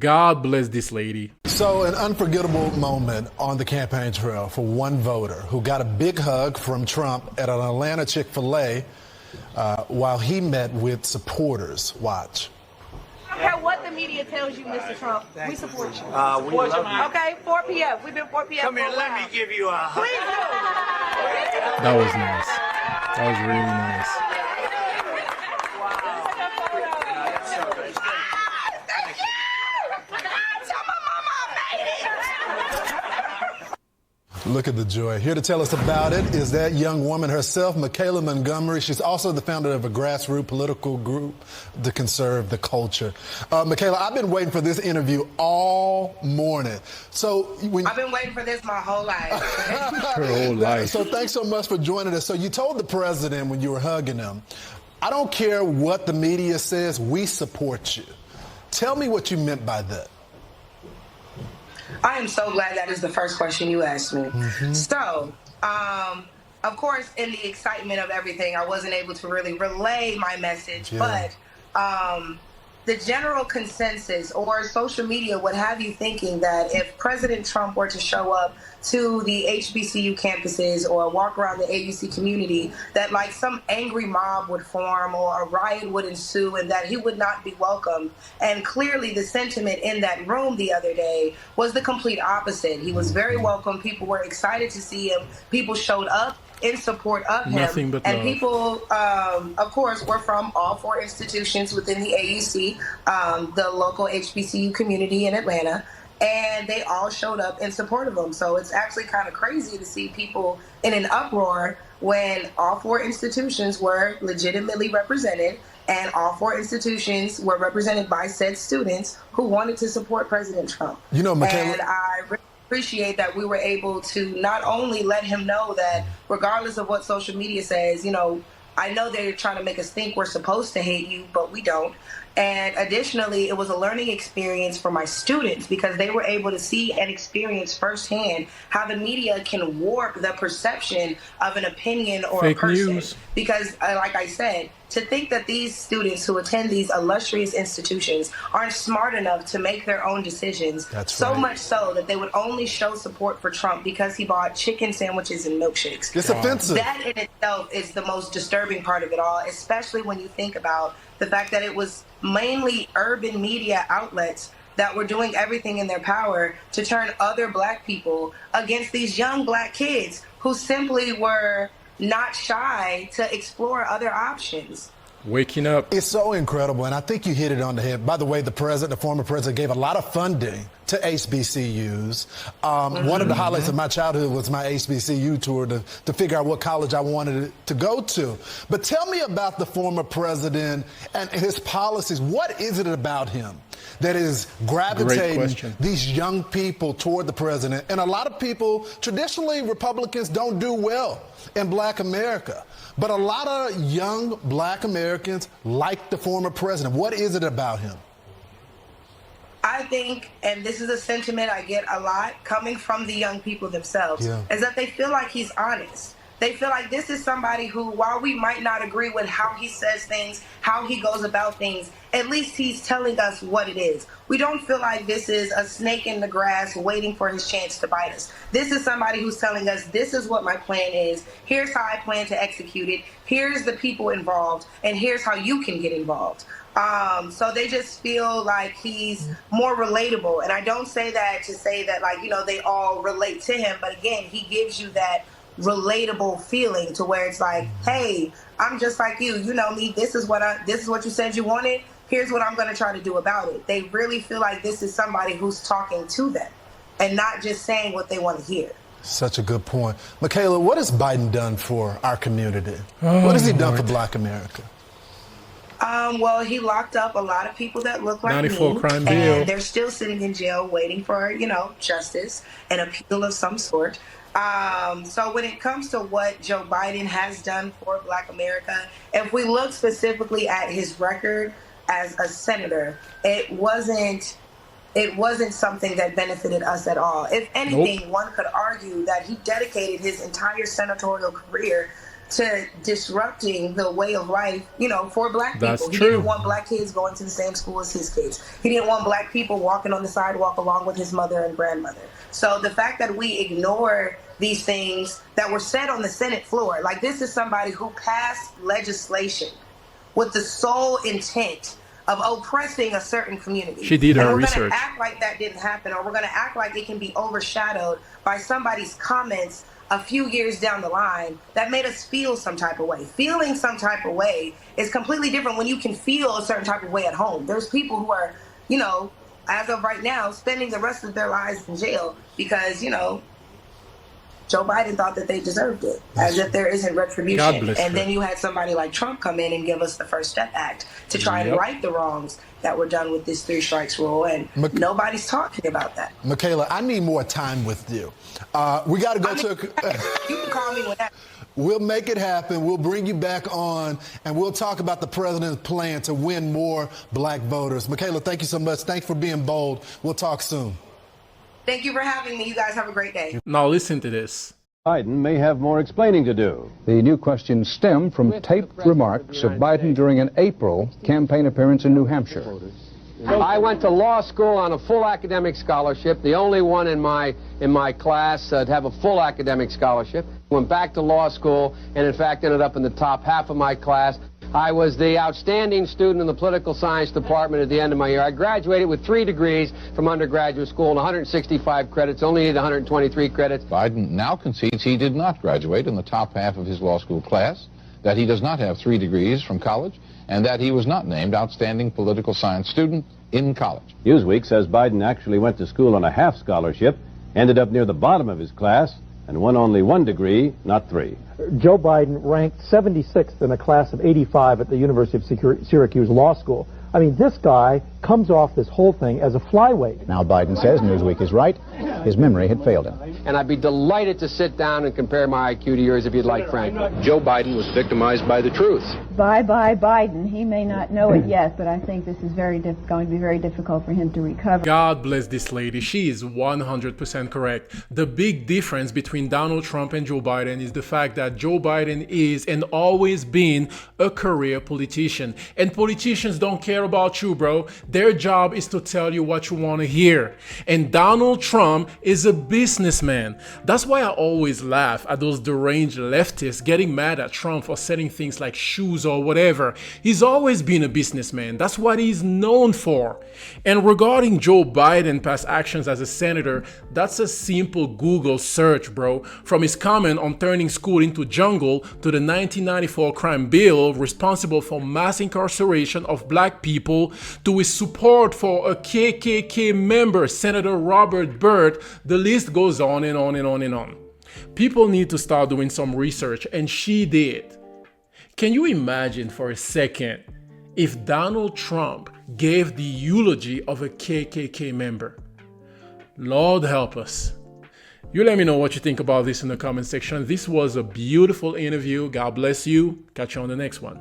God bless this lady. So an unforgettable moment on the campaign trail for one voter who got a big hug from Trump at an Atlanta Chick-Fil-A while he met with supporters. Watch. I don't care what the media tells you, Mr. Trump. We support you. We love you. Okay, 4 p.m. We've been 4 p.m. Come here, let me give you a hug. Please do. That was nice. That was really nice. Look at the joy. Here to tell us about it is that young woman herself, Michaelah Montgomery. She's also the founder of a grassroots political group to conserve the culture. Michaelah, I've been waiting for this interview all morning. I've been waiting for this my whole life. Her whole life. So thanks so much for joining us. So you told the president when you were hugging him, I don't care what the media says, we support you. Tell me what you meant by that. I am so glad that is the first question you asked me. So, of course, in the excitement of everything, I wasn't able to really relay my message, but the general consensus or social media would have you thinking that if President Trump were to show up to the HBCU campuses or walk around the AUC community, that like some angry mob would form or a riot would ensue and that he would not be welcome. And clearly the sentiment in that room the other day was the complete opposite. He was very welcome. People were excited to see him. People showed up in support of him. Nothing but and love. people, of course, were from all four institutions within the AUC, the local HBCU community in Atlanta, and they all showed up in support of him. So it's actually kind of crazy to see people in an uproar when all four institutions were legitimately represented and all four institutions were represented by said students who wanted to support President Trump. You know, Michaelah, And I really appreciate that we were able to not only let him know that regardless of what social media says, you know, I know they're trying to make us think we're supposed to hate you, but we don't. And additionally, it was a learning experience for my students because they were able to see and experience firsthand how the media can warp the perception of an opinion or Fake a person. news. Because, like I said, to think that these students who attend these illustrious institutions aren't smart enough to make their own decisions, That's so right. much so that they would only show support for Trump because he bought chicken sandwiches and milkshakes. it's offensive. That in itself is the most disturbing part of it all, especially when you think about the fact that it was mainly urban media outlets that were doing everything in their power to turn other black people against these young black kids who simply were not shy to explore other options. Waking up. It's so incredible, and I think you hit it on the head. By the way, the former president, gave a lot of funding to HBCUs. One of the highlights of my childhood was my HBCU tour to figure out what college I wanted to go to. But tell me about the former president and his policies. What is it about him that is gravitating these young people toward the president? And a lot of people, traditionally, Republicans don't do well in black America. But a lot of young black Americans like the former president. What is it about him? I think, and this is a sentiment I get a lot coming from the young people themselves, is that they feel like he's honest. They feel like this is somebody who, while we might not agree with how he says things, how he goes about things, at least he's telling us what it is. We don't feel like this is a snake in the grass waiting for his chance to bite us. This is somebody who's telling us, this is what my plan is. Here's how I plan to execute it. Here's the people involved. And here's how you can get involved. So they just feel like he's more relatable. And I don't say that to say that, like, you know, they all relate to him. But again, he gives you that relatable feeling to where it's like, hey, I'm just like you. You know me. This is what you said you wanted. Here's what I'm going to try to do about it. They really feel like this is somebody who's talking to them and not just saying what they want to hear. Such a good point. Michaelah, what has Biden done for our community? What has he done for black America? Well, he locked up a lot of people that look like 94 me, crime bill. and they're still sitting in jail waiting for, you know, justice and appeal of some sort. So when it comes to what Joe Biden has done for Black America, if we look specifically at his record as a senator, it wasn't something that benefited us at all. If anything, one could argue that he dedicated his entire senatorial career to disrupting the way of life, for black people. That's He true. didn't want black kids going to the same school as his kids. He didn't want black people walking on the sidewalk along with his mother and grandmother. So the fact that we ignore these things that were said on the Senate floor, like this is somebody who passed legislation with the sole intent of oppressing a certain community. She did her and we're research. We're going to act like that didn't happen, or we're going to act like it can be overshadowed by somebody's comments a few years down the line that made us feel some type of way. Feeling some type of way is completely different when you can feel a certain type of way at home. There's people who are, as of right now, spending the rest of their lives in jail because, Joe Biden thought that they deserved it, as if there isn't retribution. God bless and her. then you had somebody like Trump come in and give us the First Step Act to try and right the wrongs that were done with this 3 strikes rule, and nobody's talking about that. Michaelah, I need more time with you. We got to go You can call me whenever. We'll make it happen. We'll bring you back on, and we'll talk about the president's plan to win more black voters. Michaelah, thank you so much. Thanks for being bold. We'll talk soon. Thank you for having me. You guys have a great day. Now listen to this. Biden may have more explaining to do. The new questions stem from taped remarks of Biden during an April campaign appearance in New Hampshire. I went to law school on a full academic scholarship, the only one in my class to have a full academic scholarship. Went back to law school and, in fact, ended up in the top half of my class. I was the outstanding student in the political science department at the end of my year. I graduated with 3 degrees from undergraduate school and 165 credits, only needed 123 credits. Biden now concedes he did not graduate in the top half of his law school class, that he does not have 3 degrees from college, and that he was not named outstanding political science student in college. Newsweek says Biden actually went to school on a half scholarship, ended up near the bottom of his class, and won only 1 degree, not 3. Joe Biden ranked 76th in a class of 85 at the University of Syracuse Law School. I mean, this guy comes off this whole thing as a flyweight. Now Biden says Newsweek is right. His memory had failed him. And I'd be delighted to sit down and compare my IQ to yours if you'd like, Frank. Joe Biden was victimized by the truth. Bye-bye Biden. He may not know it yet, but I think this is going to be very difficult for him to recover. God bless this lady. She is 100% correct. The big difference between Donald Trump and Joe Biden is the fact that Joe Biden is and always been a career politician. And politicians don't care about you, bro. Their job is to tell you what you want to hear. And Donald Trump is a businessman. That's why I always laugh at those deranged leftists getting mad at Trump for selling things like shoes or whatever. He's always been a businessman. That's what he's known for. And regarding Joe Biden's past actions as a senator, that's a simple Google search, bro. From his comment on turning school into jungle to the 1994 crime bill responsible for mass incarceration of black people to his support for a KKK member, Senator Robert Byrd, the list goes on and on and on and on. People need to start doing some research, and she did. Can you imagine for a second if Donald Trump gave the eulogy of a KKK member? Lord help us. You let me know what you think about this in the comment section. This was a beautiful interview. God bless you. Catch you on the next one.